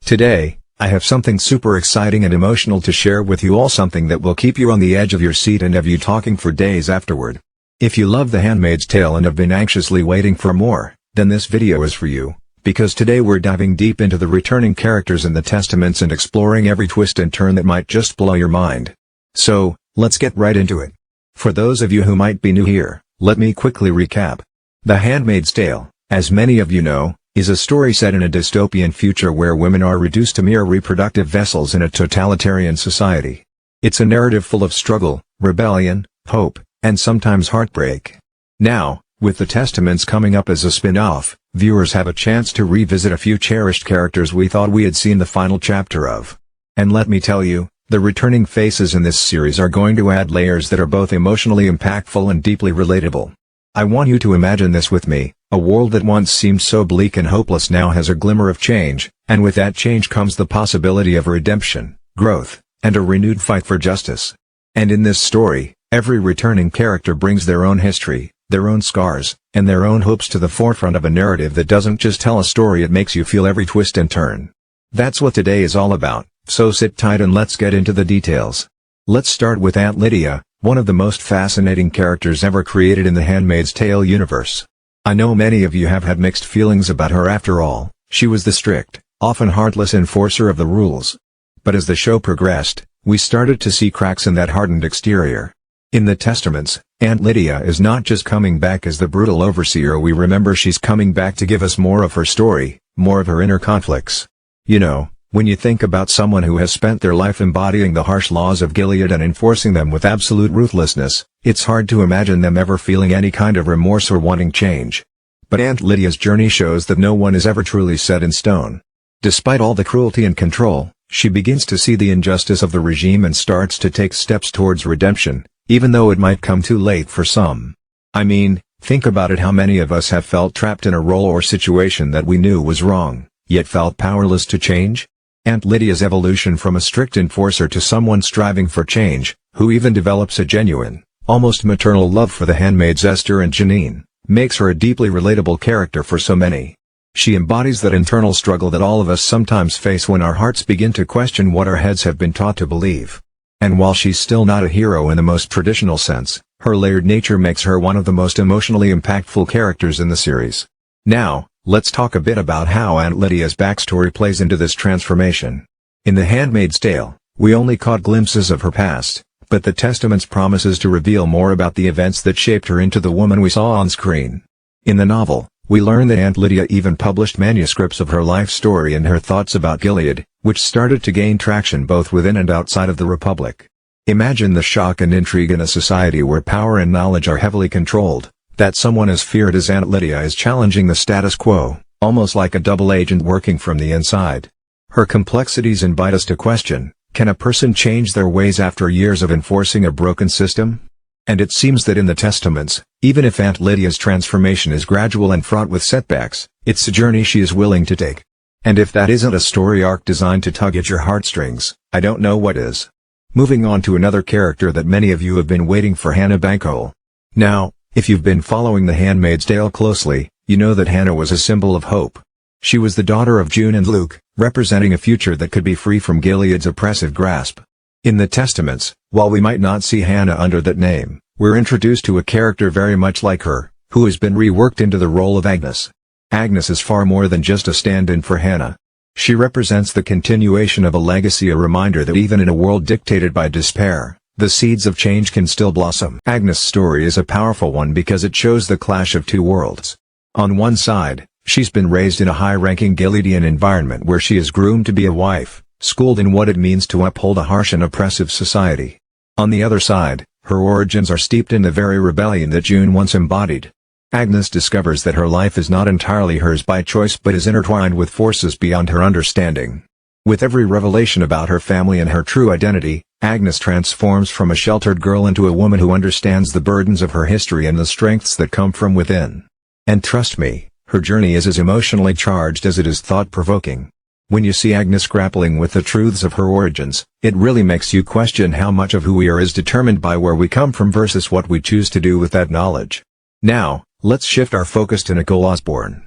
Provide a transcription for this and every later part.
Today, I have something super exciting and emotional to share with you all, something that will keep you on the edge of your seat and have you talking for days afterward. If you love The Handmaid's Tale and have been anxiously waiting for more, then this video is for you, because today we're diving deep into the returning characters in the Testaments and exploring every twist and turn that might just blow your mind. So, let's get right into it. For those of you who might be new here, let me quickly recap. The Handmaid's Tale, as many of you know, is a story set in a dystopian future where women are reduced to mere reproductive vessels in a totalitarian society. It's a narrative full of struggle, rebellion, hope, and sometimes heartbreak. Now, with the Testaments coming up as a spin-off, viewers have a chance to revisit a few cherished characters we thought we had seen the final chapter of. And let me tell you, the returning faces in this series are going to add layers that are both emotionally impactful and deeply relatable. I want you to imagine this with me. A world that once seemed so bleak and hopeless now has a glimmer of change, and with that change comes the possibility of redemption, growth, and a renewed fight for justice. And in this story, every returning character brings their own history, their own scars, and their own hopes to the forefront of a narrative that doesn't just tell a story, it makes you feel every twist and turn. That's what today is all about, so sit tight and let's get into the details. Let's start with Aunt Lydia, one of the most fascinating characters ever created in the Handmaid's Tale universe. I know many of you have had mixed feelings about her. After all, she was the strict, often heartless enforcer of the rules. But as the show progressed, we started to see cracks in that hardened exterior. In the Testaments, Aunt Lydia is not just coming back as the brutal overseer we remember, she's coming back to give us more of her story, more of her inner conflicts. You know, when you think about someone who has spent their life embodying the harsh laws of Gilead and enforcing them with absolute ruthlessness, it's hard to imagine them ever feeling any kind of remorse or wanting change. But Aunt Lydia's journey shows that no one is ever truly set in stone. Despite all the cruelty and control, she begins to see the injustice of the regime and starts to take steps towards redemption, even though it might come too late for some. I mean, think about it, how many of us have felt trapped in a role or situation that we knew was wrong, yet felt powerless to change? Aunt Lydia's evolution from a strict enforcer to someone striving for change, who even develops a genuine, almost maternal love for the handmaids Esther and Janine, makes her a deeply relatable character for so many. She embodies that internal struggle that all of us sometimes face when our hearts begin to question what our heads have been taught to believe. And while she's still not a hero in the most traditional sense, her layered nature makes her one of the most emotionally impactful characters in the series. Now, let's talk a bit about how Aunt Lydia's backstory plays into this transformation. In The Handmaid's Tale, we only caught glimpses of her past, but the Testaments promises to reveal more about the events that shaped her into the woman we saw on screen. In the novel, we learn that Aunt Lydia even published manuscripts of her life story and her thoughts about Gilead, which started to gain traction both within and outside of the Republic. Imagine the shock and intrigue in a society where power and knowledge are heavily controlled, that someone as feared as Aunt Lydia is challenging the status quo, almost like a double agent working from the inside. Her complexities invite us to question, can a person change their ways after years of enforcing a broken system? And it seems that in the Testaments, even if Aunt Lydia's transformation is gradual and fraught with setbacks, it's a journey she is willing to take. And if that isn't a story arc designed to tug at your heartstrings, I don't know what is. Moving on to another character that many of you have been waiting for, Hannah Bankole. Now, if you've been following The Handmaid's Tale closely, you know that Hannah was a symbol of hope. She was the daughter of June and Luke, representing a future that could be free from Gilead's oppressive grasp. In the Testaments, while we might not see Hannah under that name, we're introduced to a character very much like her, who has been reworked into the role of Agnes. Agnes is far more than just a stand-in for Hannah. She represents the continuation of a legacy, a reminder that even in a world dictated by despair, the seeds of change can still blossom. Agnes' story is a powerful one because it shows the clash of two worlds. On one side, she's been raised in a high-ranking Gileadian environment where she is groomed to be a wife, schooled in what it means to uphold a harsh and oppressive society. On the other side, her origins are steeped in the very rebellion that June once embodied. Agnes discovers that her life is not entirely hers by choice but is intertwined with forces beyond her understanding. With every revelation about her family and her true identity, Agnes transforms from a sheltered girl into a woman who understands the burdens of her history and the strengths that come from within. And trust me, her journey is as emotionally charged as it is thought-provoking. When you see Agnes grappling with the truths of her origins, it really makes you question how much of who we are is determined by where we come from versus what we choose to do with that knowledge. Now, let's shift our focus to Nichole Osborne.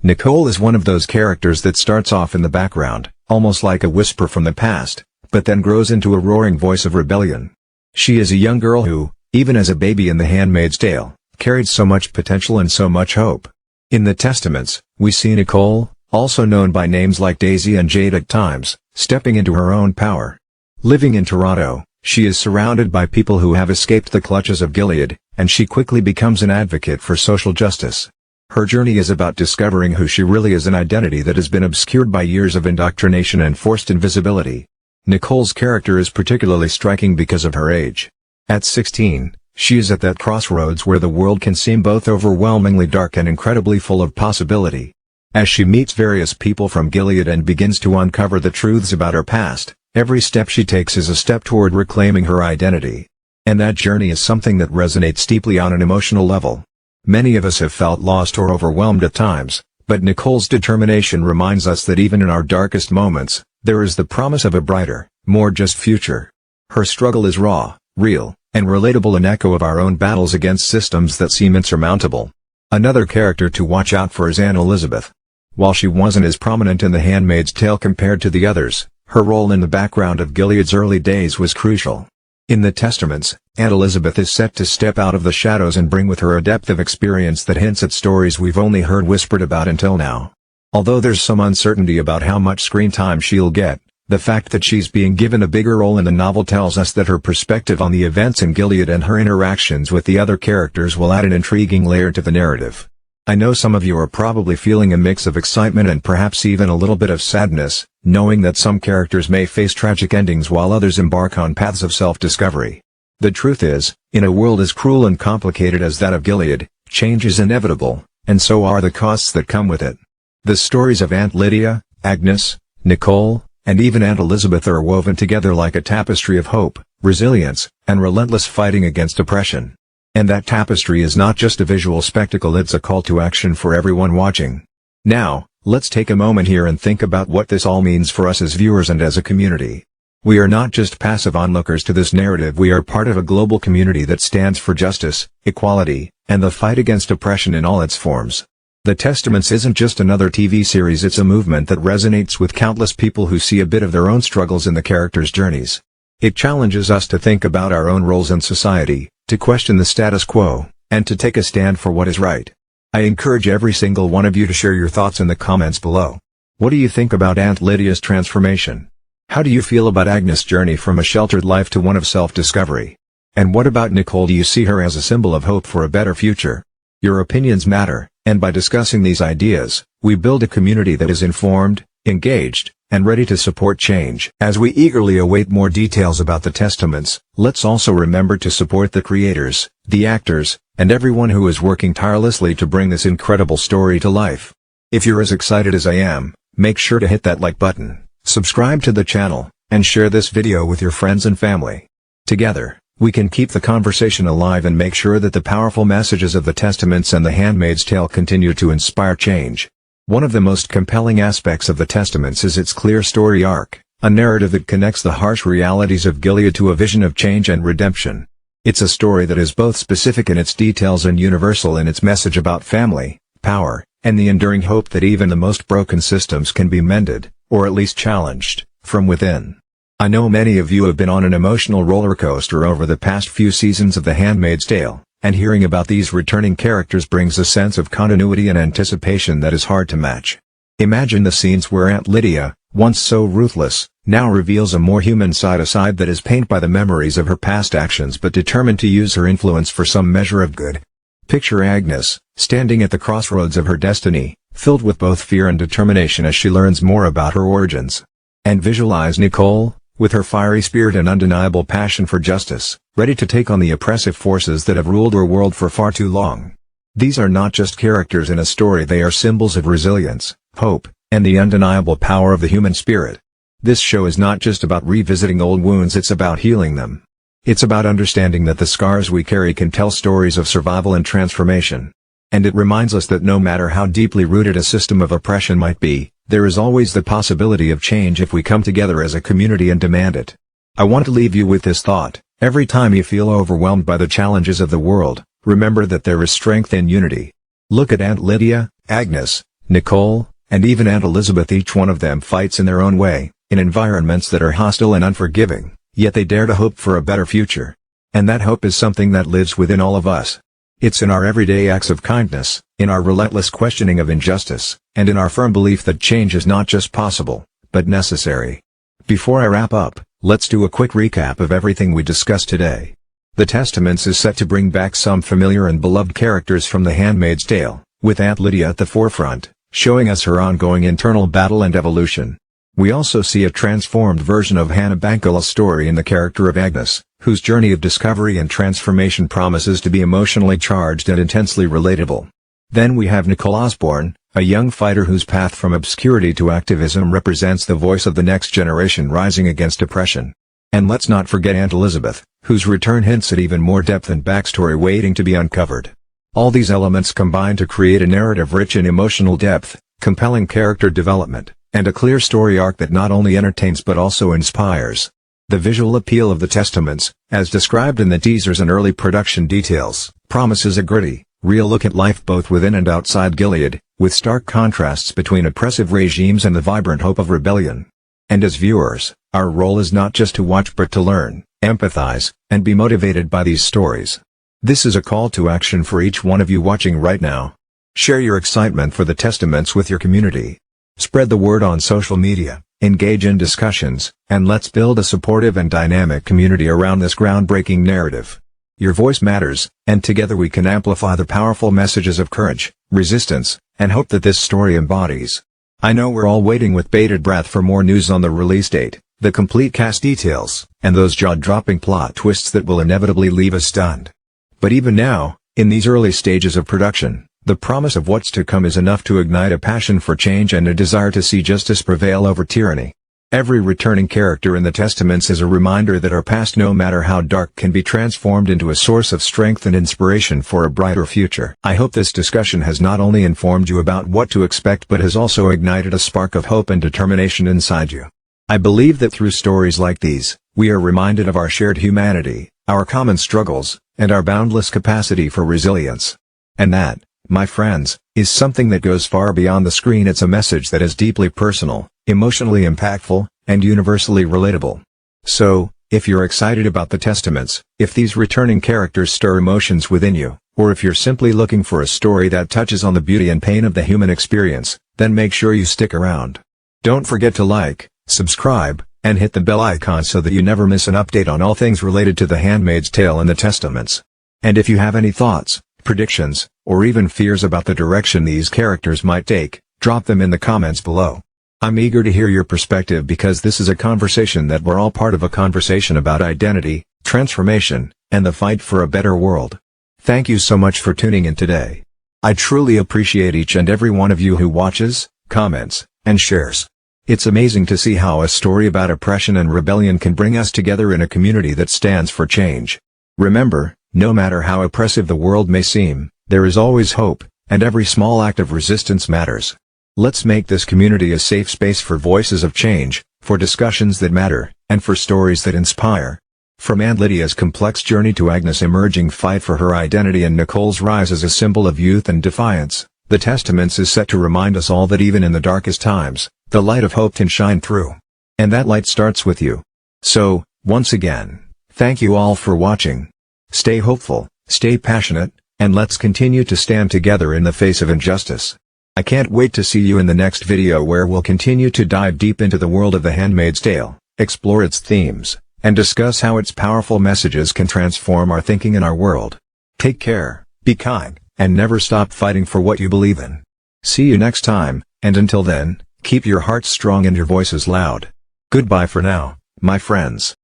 Nichole is one of those characters that starts off in the background, almost like a whisper from the past, but then grows into a roaring voice of rebellion. She is a young girl who, even as a baby in The Handmaid's Tale, carried so much potential and so much hope. In the Testaments, we see Nichole, also known by names like Daisy and Jade at times, stepping into her own power. Living in Toronto, she is surrounded by people who have escaped the clutches of Gilead, and she quickly becomes an advocate for social justice. Her journey is about discovering who she really is, an identity that has been obscured by years of indoctrination and forced invisibility. Nichole's character is particularly striking because of her age. At 16, she is at that crossroads where the world can seem both overwhelmingly dark and incredibly full of possibility. As she meets various people from Gilead and begins to uncover the truths about her past, every step she takes is a step toward reclaiming her identity. And that journey is something that resonates deeply on an emotional level. Many of us have felt lost or overwhelmed at times, but Nichole's determination reminds us that even in our darkest moments, there is the promise of a brighter, more just future. Her struggle is raw, real, and relatable, an echo of our own battles against systems that seem insurmountable. Another character to watch out for is Aunt Elizabeth. While she wasn't as prominent in The Handmaid's Tale compared to the others, her role in the background of Gilead's early days was crucial. In the Testaments, Aunt Elizabeth is set to step out of the shadows and bring with her a depth of experience that hints at stories we've only heard whispered about until now. Although there's some uncertainty about how much screen time she'll get, the fact that she's being given a bigger role in the novel tells us that her perspective on the events in Gilead and her interactions with the other characters will add an intriguing layer to the narrative. I know some of you are probably feeling a mix of excitement and perhaps even a little bit of sadness, knowing that some characters may face tragic endings while others embark on paths of self-discovery. The truth is, in a world as cruel and complicated as that of Gilead, change is inevitable, and so are the costs that come with it. The stories of Aunt Lydia, Agnes, Nichole, and even Aunt Elizabeth are woven together like a tapestry of hope, resilience, and relentless fighting against oppression. And that tapestry is not just a visual spectacle, it's a call to action for everyone watching. Now, let's take a moment here and think about what this all means for us as viewers and as a community. We are not just passive onlookers to this narrative, we are part of a global community that stands for justice, equality, and the fight against oppression in all its forms. The Testaments isn't just another TV series, it's a movement that resonates with countless people who see a bit of their own struggles in the characters' journeys. It challenges us to think about our own roles in society, to question the status quo, and to take a stand for what is right. I encourage every single one of you to share your thoughts in the comments below. What do you think about Aunt Lydia's transformation? How do you feel about Agnes' journey from a sheltered life to one of self-discovery? And what about Nichole? Do you see her as a symbol of hope for a better future? Your opinions matter, and by discussing these ideas, we build a community that is informed, engaged, and ready to support change. As we eagerly await more details about the Testaments, let's also remember to support the creators, the actors, and everyone who is working tirelessly to bring this incredible story to life. If you're as excited as I am, make sure to hit that like button, subscribe to the channel, and share this video with your friends and family. Together, we can keep the conversation alive and make sure that the powerful messages of the Testaments and The Handmaid's Tale continue to inspire change. One of the most compelling aspects of the Testaments is its clear story arc, a narrative that connects the harsh realities of Gilead to a vision of change and redemption. It's a story that is both specific in its details and universal in its message about family, power, and the enduring hope that even the most broken systems can be mended, or at least challenged, from within. I know many of you have been on an emotional roller coaster over the past few seasons of The Handmaid's Tale, and hearing about these returning characters brings a sense of continuity and anticipation that is hard to match. Imagine the scenes where Aunt Lydia, once so ruthless, now reveals a more human side, a side that is pained by the memories of her past actions but determined to use her influence for some measure of good. Picture Agnes, standing at the crossroads of her destiny, filled with both fear and determination as she learns more about her origins. And visualize Nichole, with her fiery spirit and undeniable passion for justice, ready to take on the oppressive forces that have ruled our world for far too long. These are not just characters in a story, they are symbols of resilience, hope, and the undeniable power of the human spirit. This show is not just about revisiting old wounds, it's about healing them. It's about understanding that the scars we carry can tell stories of survival and transformation. And it reminds us that no matter how deeply rooted a system of oppression might be, there is always the possibility of change if we come together as a community and demand it. I want to leave you with this thought: every time you feel overwhelmed by the challenges of the world, remember that there is strength in unity. Look at Aunt Lydia, Agnes, Nichole, and even Aunt Elizabeth. Each one of them fights in their own way, in environments that are hostile and unforgiving, yet they dare to hope for a better future. And that hope is something that lives within all of us. It's in our everyday acts of kindness, in our relentless questioning of injustice, and in our firm belief that change is not just possible, but necessary. Before I wrap up, let's do a quick recap of everything we discussed today. The Testaments is set to bring back some familiar and beloved characters from The Handmaid's Tale, with Aunt Lydia at the forefront, showing us her ongoing internal battle and evolution. We also see a transformed version of Hannah Bankole's story in the character of Agnes, whose journey of discovery and transformation promises to be emotionally charged and intensely relatable. Then we have Nichole Osborne, a young fighter whose path from obscurity to activism represents the voice of the next generation rising against oppression. And let's not forget Aunt Elizabeth, whose return hints at even more depth and backstory waiting to be uncovered. All these elements combine to create a narrative rich in emotional depth, compelling character development, and a clear story arc that not only entertains but also inspires. The visual appeal of The Testaments, as described in the teasers and early production details, promises a gritty, real look at life both within and outside Gilead, with stark contrasts between oppressive regimes and the vibrant hope of rebellion. And as viewers, our role is not just to watch but to learn, empathize, and be motivated by these stories. This is a call to action for each one of you watching right now. Share your excitement for The Testaments with your community. Spread the word on social media, engage in discussions, and let's build a supportive and dynamic community around this groundbreaking narrative. Your voice matters, and together we can amplify the powerful messages of courage, resistance, and hope that this story embodies. I know we're all waiting with bated breath for more news on the release date, the complete cast details, and those jaw-dropping plot twists that will inevitably leave us stunned. But even now, in these early stages of production, the promise of what's to come is enough to ignite a passion for change and a desire to see justice prevail over tyranny. Every returning character in The Testaments is a reminder that our past, no matter how dark, can be transformed into a source of strength and inspiration for a brighter future. I hope this discussion has not only informed you about what to expect but has also ignited a spark of hope and determination inside you. I believe that through stories like these, we are reminded of our shared humanity, our common struggles, and our boundless capacity for resilience. And that, my friends, is something that goes far beyond the screen. It's a message that is deeply personal, emotionally impactful, and universally relatable. So, if you're excited about The Testaments, if these returning characters stir emotions within you, or if you're simply looking for a story that touches on the beauty and pain of the human experience, then make sure you stick around. Don't forget to like, subscribe, and hit the bell icon so that you never miss an update on all things related to The Handmaid's Tale and The Testaments. And if you have any thoughts, predictions, or even fears about the direction these characters might take, drop them in the comments below. I'm eager to hear your perspective because this is a conversation that we're all part of, a conversation about identity, transformation, and the fight for a better world. Thank you so much for tuning in today. I truly appreciate each and every one of you who watches, comments, and shares. It's amazing to see how a story about oppression and rebellion can bring us together in a community that stands for change. Remember, no matter how oppressive the world may seem, there is always hope, and every small act of resistance matters. Let's make this community a safe space for voices of change, for discussions that matter, and for stories that inspire. From Aunt Lydia's complex journey to Agnes' emerging fight for her identity and Nichole's rise as a symbol of youth and defiance, The Testaments is set to remind us all that even in the darkest times, the light of hope can shine through. And that light starts with you. So, once again, thank you all for watching. Stay hopeful, stay passionate, and let's continue to stand together in the face of injustice. I can't wait to see you in the next video where we'll continue to dive deep into the world of The Handmaid's Tale, explore its themes, and discuss how its powerful messages can transform our thinking and our world. Take care, be kind, and never stop fighting for what you believe in. See you next time, and until then, keep your hearts strong and your voices loud. Goodbye for now, my friends.